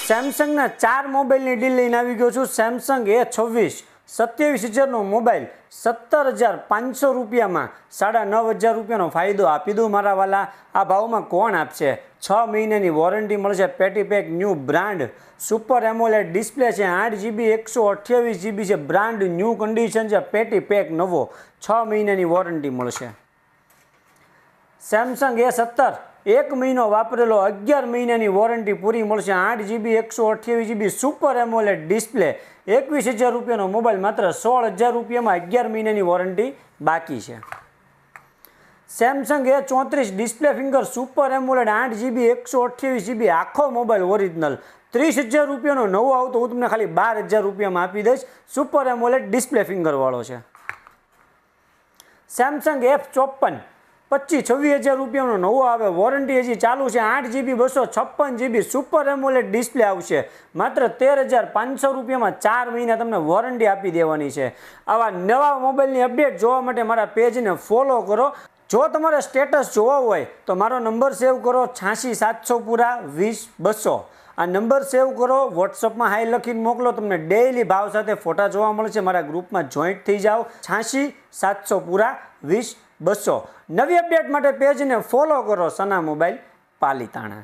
સેમસંગના 4 મોબાઈલની ડીલ લઈને આવી ગયો છું। સેમસંગ A26 27 મોબાઈલ 17,500 રૂપિયામાં 9,500 રૂપિયાનો ફાયદો આપી દઉં મારા વાલા। આ ભાવમાં કોણ આપશે? 6 મહિનાની વોરંટી મળશે, પેટી pack new brand super AMOLED display છે, 8GB 128GB છે, બ્રાન્ડ ન્યૂ કન્ડિશન છે, પેટી પેક નવો, 6 મહિનાની વોરંટી મળશે। સેમસંગ A17 1 મહિનો વાપરેલો 11 મહિનાની વોરંટી પૂરી મળશે, 8GB 128GB super AMOLED display, 21,000 રૂપિયાનો મોબાઈલ માત્ર 16,000 રૂપિયામાં 11 મહિનાની વોરંટી બાકી છે। Samsung A34 display finger super AMOLED 8GB 128GB આખો મોબાઈલ ઓરિજિનલ 30,000 રૂપિયાનો નવો આવતો હું તમને ખાલી 12,000 રૂપિયામાં આપી દઈશ, સુપર એમોલેડ ડિસ્પ્લે ફિંગર વાળો છે। સેમસંગ F54 25-26,000 રૂપિયાનો નવો આવે, વોરંટી હજી ચાલુ છે, 8GB 256GB super AMOLED display આવશે, માત્ર 13,500 રૂપિયામાં 4 મહિના તમને વોરંટી આપી દેવાની છે। આવા નવા મોબાઈલની અપડેટ જોવા માટે મારા પેજને ફોલો કરો। જો તમારે સ્ટેટસ જોવો હોય તો મારો નંબર સેવ કરો 86 700 પૂરા 20 200। આ નંબર સેવ કરો, વોટ્સઅપમાં હાઈ લખીને મોકલો, તમને ડેઈલી ભાવ સાથે ફોટા જોવા મળશે। મારા ગ્રુપમાં જોઈન્ટ થઈ જાઓ 86 700 પૂરા 20 200। નવી અપડેટ માટે પેજને ફોલો કરો સના મોબાઈલ પાલીતાણા।